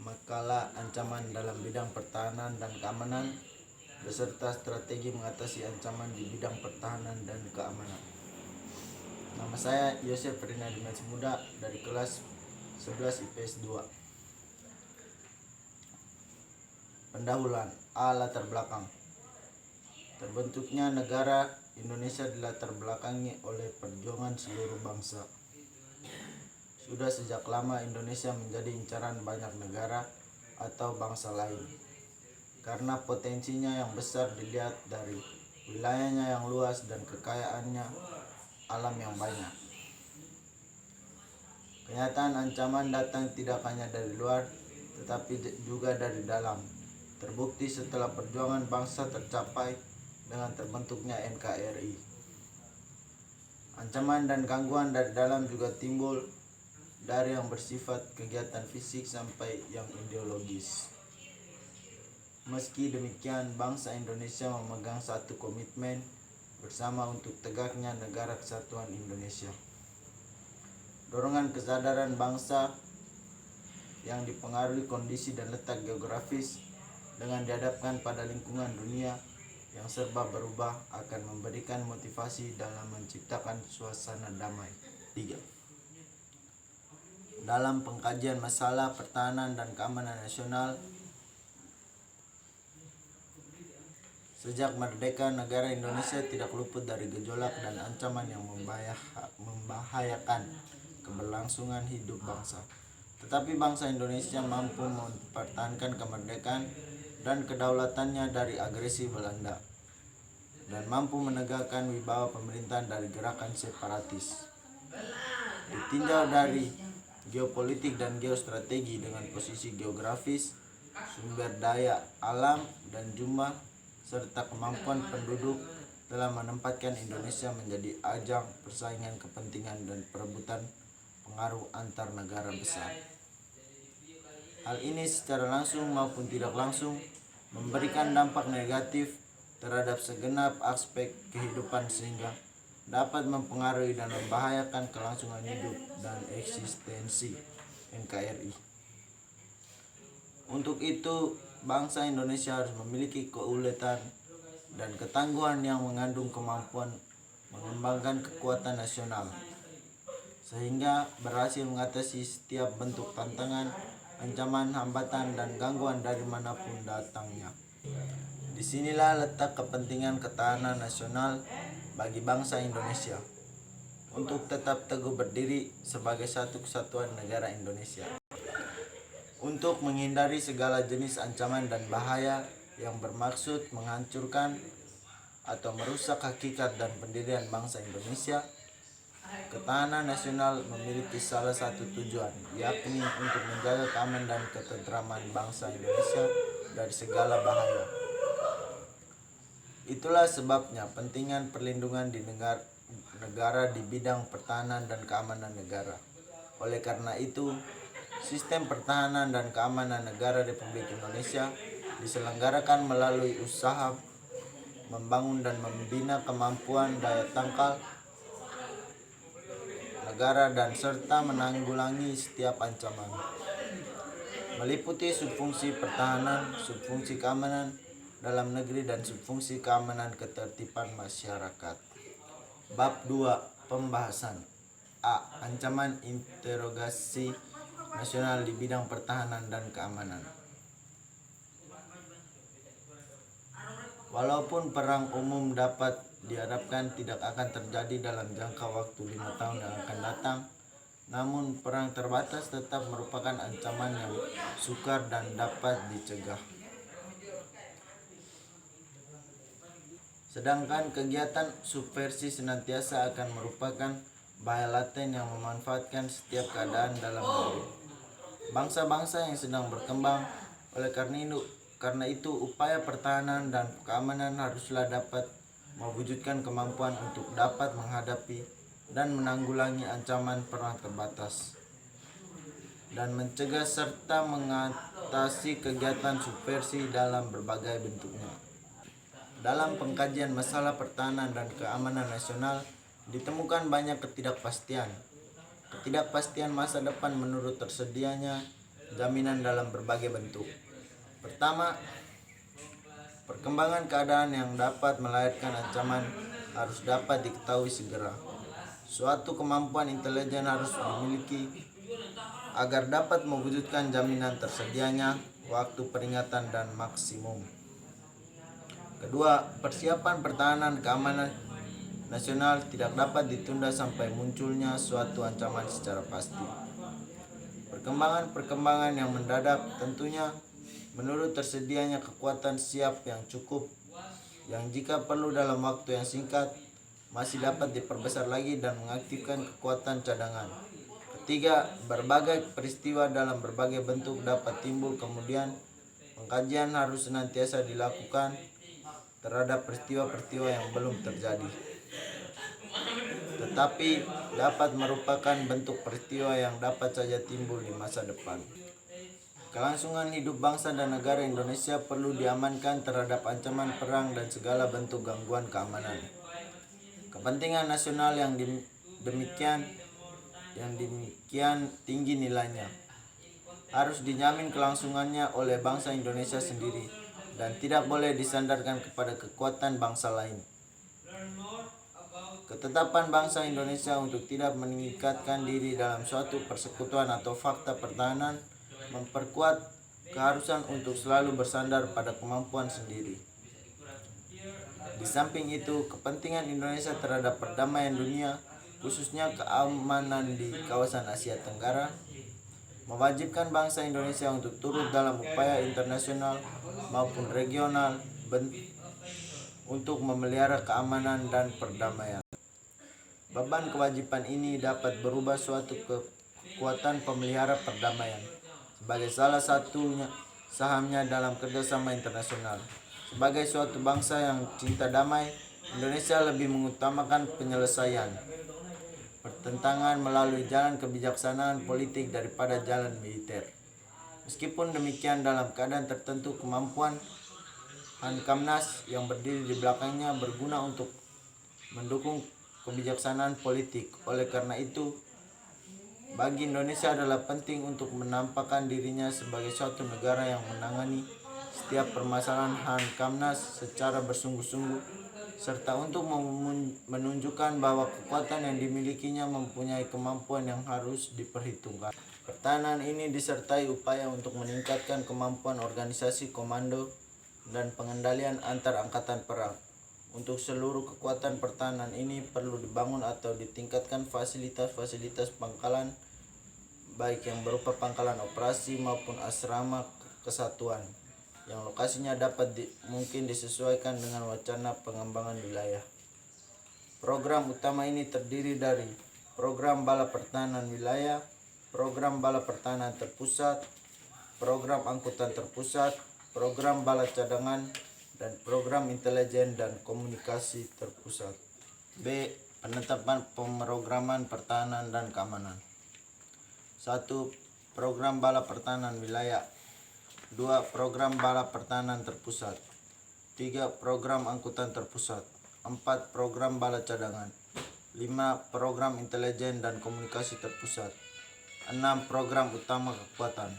makalah ancaman dalam bidang pertahanan dan keamanan beserta strategi mengatasi ancaman di bidang pertahanan dan keamanan. Nama saya Yosef Ferdinand Dimas Muda dari kelas 11 IPS 2. Pendahuluan. Latar belakang. Terbentuknya negara Indonesia dilatar belakangi oleh perjuangan seluruh bangsa. Sudah sejak lama Indonesia menjadi incaran banyak negara atau bangsa lain karena potensinya yang besar dilihat dari wilayahnya yang luas dan kekayaannya alam yang banyak. Kenyataan ancaman datang tidak hanya dari luar tetapi juga dari dalam. Terbukti setelah perjuangan bangsa tercapai dengan terbentuknya NKRI. Ancaman dan gangguan dari dalam juga timbul dari yang bersifat kegiatan fisik sampai yang ideologis. Meski demikian, bangsa Indonesia memegang satu komitmen bersama untuk tegaknya negara kesatuan Indonesia. Dorongan kesadaran bangsa yang dipengaruhi kondisi dan letak geografis dengan dihadapkan pada lingkungan dunia yang serba berubah akan memberikan motivasi dalam menciptakan suasana damai. 3. Dalam pengkajian masalah pertahanan dan keamanan nasional, sejak merdeka, negara Indonesia tidak luput dari gejolak dan ancaman yang membahayakan keberlangsungan hidup bangsa. Tetapi bangsa Indonesia mampu mempertahankan kemerdekaan dan kedaulatannya dari agresi Belanda dan mampu menegakkan wibawa pemerintahan dari gerakan separatis. Ditinjau dari geopolitik dan geostrategi dengan posisi geografis, sumber daya alam dan jumlah serta kemampuan penduduk telah menempatkan Indonesia menjadi ajang persaingan kepentingan dan perebutan pengaruh antar negara besar. Hal ini secara langsung maupun tidak langsung memberikan dampak negatif terhadap segenap aspek kehidupan sehingga dapat mempengaruhi dan membahayakan kelangsungan hidup dan eksistensi NKRI. Untuk itu, bangsa Indonesia harus memiliki keuletan dan ketangguhan yang mengandung kemampuan mengembangkan kekuatan nasional, sehingga berhasil mengatasi setiap bentuk tantangan, ancaman, hambatan, dan gangguan dari manapun datangnya. Disinilah letak kepentingan ketahanan nasional bagi bangsa Indonesia untuk tetap teguh berdiri sebagai satu kesatuan negara Indonesia. Untuk menghindari segala jenis ancaman dan bahaya yang bermaksud menghancurkan atau merusak hakikat dan pendirian bangsa Indonesia, ketahanan nasional memiliki salah satu tujuan, yakni untuk menjaga keamanan dan ketentraman bangsa Indonesia dari segala bahaya. Itulah sebabnya pentingnya perlindungan di negara di bidang pertahanan dan keamanan negara. Oleh karena itu, sistem pertahanan dan keamanan negara Republik Indonesia diselenggarakan melalui usaha membangun dan membina kemampuan daya tangkal negara dan serta menanggulangi setiap ancaman, meliputi subfungsi pertahanan, subfungsi keamanan dalam negeri dan subfungsi keamanan ketertiban masyarakat. Bab 2. Pembahasan. Ancaman interogasi nasional di bidang pertahanan dan keamanan. Walaupun perang umum dapat diharapkan tidak akan terjadi dalam jangka waktu 5 tahun yang akan datang, namun perang terbatas tetap merupakan ancaman yang sukar dan dapat dicegah. Sedangkan kegiatan subversi senantiasa akan merupakan bahaya laten yang memanfaatkan setiap keadaan dalam negeri. Bangsa-bangsa yang sedang berkembang, oleh karena itu upaya pertahanan dan keamanan haruslah dapat mewujudkan kemampuan untuk dapat menghadapi dan menanggulangi ancaman perang terbatas dan mencegah serta mengatasi kegiatan subversi dalam berbagai bentuknya. Dalam pengkajian masalah pertahanan dan keamanan nasional ditemukan banyak ketidakpastian masa depan menurut tersedianya jaminan dalam berbagai bentuk. Pertama, perkembangan keadaan yang dapat melahirkan ancaman harus dapat diketahui segera. Suatu kemampuan intelijen harus dimiliki agar dapat mewujudkan jaminan tersedianya waktu peringatan dan maksimum. Kedua, persiapan pertahanan keamanan nasional tidak dapat ditunda sampai munculnya suatu ancaman secara pasti. Perkembangan yang mendadak tentunya menurut tersedianya kekuatan siap yang cukup, yang jika perlu dalam waktu yang singkat masih dapat diperbesar lagi dan mengaktifkan kekuatan cadangan. Ketiga, berbagai peristiwa dalam berbagai bentuk dapat timbul, kemudian pengkajian harus senantiasa dilakukan terhadap peristiwa-peristiwa yang belum terjadi, tetapi dapat merupakan bentuk peristiwa yang dapat saja timbul di masa depan. Kelangsungan hidup bangsa dan negara Indonesia perlu diamankan terhadap ancaman perang dan segala bentuk gangguan keamanan. Kepentingan nasional yang demikian tinggi nilainya harus dijamin kelangsungannya oleh bangsa Indonesia sendiri dan tidak boleh disandarkan kepada kekuatan bangsa lain. Ketetapan bangsa Indonesia untuk tidak meningkatkan diri dalam suatu persekutuan atau fakta pertahanan memperkuat keharusan untuk selalu bersandar pada kemampuan sendiri. Di samping itu, kepentingan Indonesia terhadap perdamaian dunia, khususnya keamanan di kawasan Asia Tenggara, mewajibkan bangsa Indonesia untuk turut dalam upaya internasional maupun regional untuk memelihara keamanan dan perdamaian. Beban kewajiban ini dapat berubah suatu kekuatan pemelihara perdamaian sebagai salah satunya sahamnya dalam kerjasama internasional. Sebagai suatu bangsa yang cinta damai, Indonesia lebih mengutamakan penyelesaian pertentangan melalui jalan kebijaksanaan politik daripada jalan militer. Meskipun demikian, dalam keadaan tertentu kemampuan Hankamnas yang berdiri di belakangnya berguna untuk mendukung kebijaksanaan politik. Oleh karena itu, bagi Indonesia adalah penting untuk menampakkan dirinya sebagai suatu negara yang menangani setiap permasalahan Hankamnas secara bersungguh-sungguh, serta untuk menunjukkan bahwa kekuatan yang dimilikinya mempunyai kemampuan yang harus diperhitungkan. Pertahanan ini disertai upaya untuk meningkatkan kemampuan organisasi komando dan pengendalian antar angkatan perang. Untuk seluruh kekuatan pertahanan ini perlu dibangun atau ditingkatkan fasilitas-fasilitas pangkalan, baik yang berupa pangkalan operasi maupun asrama kesatuan, yang lokasinya dapat mungkin disesuaikan dengan wacana pengembangan wilayah. Program utama ini terdiri dari program bala pertahanan wilayah, program bala pertahanan terpusat, program angkutan terpusat, program bala cadangan, dan program intelijen dan komunikasi terpusat. B. Penetapan pemrograman pertahanan dan keamanan. 1. Program bala pertahanan wilayah. 2. Program bala pertahanan terpusat. 3. Program angkutan terpusat. 4. Program bala cadangan. 5. Program intelijen dan komunikasi terpusat. 6. Program utama kekuatan.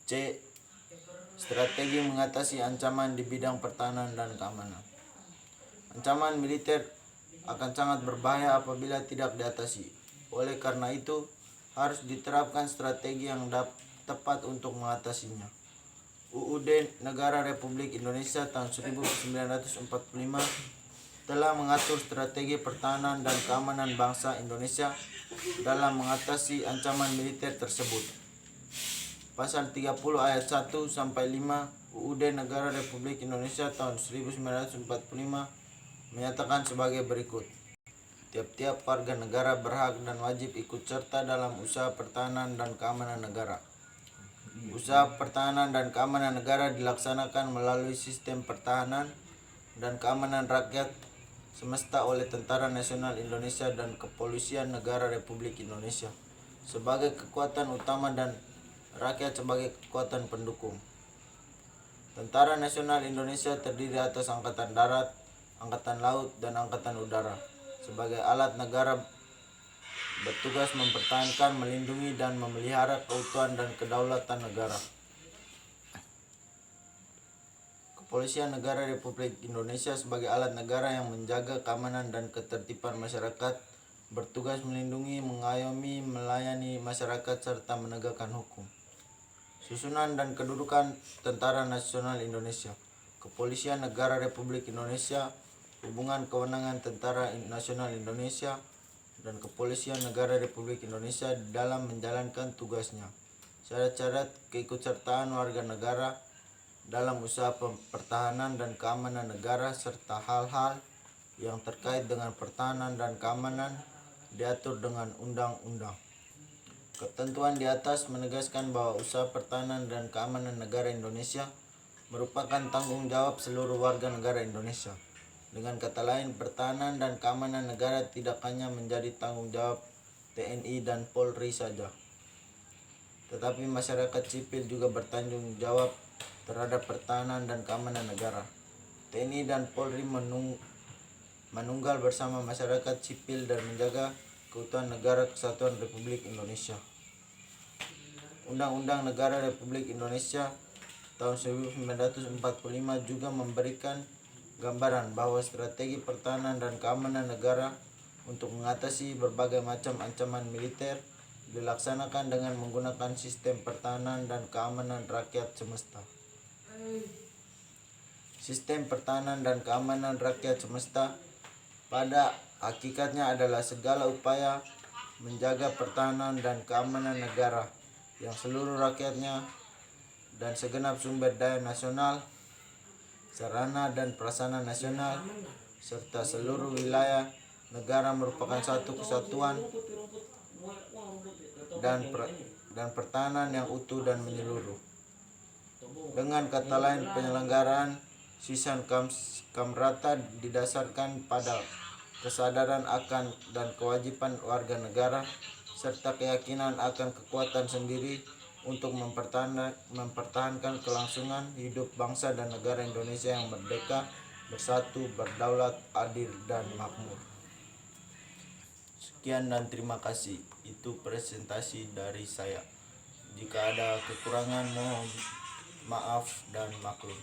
C. Strategi mengatasi ancaman di bidang pertahanan dan keamanan. Ancaman militer akan sangat berbahaya apabila tidak diatasi. Oleh karena itu, harus diterapkan strategi yang tepat untuk mengatasinya. UUD Negara Republik Indonesia tahun 1945 telah mengatur strategi pertahanan dan keamanan bangsa Indonesia dalam mengatasi ancaman militer tersebut. Pasal 30 ayat 1 sampai 5 UUD Negara Republik Indonesia tahun 1945 menyatakan sebagai berikut. Tiap-tiap warga negara berhak dan wajib ikut serta dalam usaha pertahanan dan keamanan negara. Usaha pertahanan dan keamanan negara dilaksanakan melalui sistem pertahanan dan keamanan rakyat semesta oleh Tentara Nasional Indonesia dan Kepolisian Negara Republik Indonesia sebagai kekuatan utama dan rakyat sebagai kekuatan pendukung. Tentara Nasional Indonesia terdiri atas Angkatan Darat, Angkatan Laut, dan Angkatan Udara sebagai alat negara bertugas mempertahankan, melindungi, dan memelihara keutuhan dan kedaulatan negara. Kepolisian Negara Republik Indonesia sebagai alat negara yang menjaga keamanan dan ketertiban masyarakat, bertugas melindungi, mengayomi, melayani masyarakat, serta menegakkan hukum. Susunan dan kedudukan Tentara Nasional Indonesia. Kepolisian Negara Republik Indonesia, hubungan kewenangan Tentara Nasional Indonesia dan Kepolisian Negara Republik Indonesia dalam menjalankan tugasnya. Syarat-syarat keikutsertaan warga negara dalam usaha pertahanan dan keamanan negara serta hal-hal yang terkait dengan pertahanan dan keamanan diatur dengan undang-undang. Ketentuan di atas menegaskan bahwa usaha pertahanan dan keamanan negara Indonesia merupakan tanggung jawab seluruh warga negara Indonesia. Dengan kata lain, pertahanan dan keamanan negara tidak hanya menjadi tanggung jawab TNI dan Polri saja, tetapi masyarakat sipil juga bertanggung jawab terhadap pertahanan dan keamanan negara. TNI dan Polri menunggal bersama masyarakat sipil dan menjaga keutuhan negara kesatuan Republik Indonesia. Undang-Undang Negara Republik Indonesia tahun 1945 juga memberikan gambaran bahwa strategi pertahanan dan keamanan negara untuk mengatasi berbagai macam ancaman militer dilaksanakan dengan menggunakan sistem pertahanan dan keamanan rakyat semesta. Sistem pertahanan dan keamanan rakyat semesta pada hakikatnya adalah segala upaya menjaga pertahanan dan keamanan negara yang seluruh rakyatnya dan segenap sumber daya nasional, sarana dan prasarana nasional, serta seluruh wilayah negara merupakan satu kesatuan dan pertahanan yang utuh dan menyeluruh. Dengan kata lain, penyelenggaraan Sisan Kamrata didasarkan pada kesadaran akan dan kewajiban warga negara serta keyakinan akan kekuatan sendiri untuk mempertahankan kelangsungan hidup bangsa dan negara Indonesia yang merdeka, bersatu, berdaulat, adil, dan makmur. Sekian dan terima kasih. Itu presentasi dari saya. Jika ada kekurangan mohon maaf dan maklum.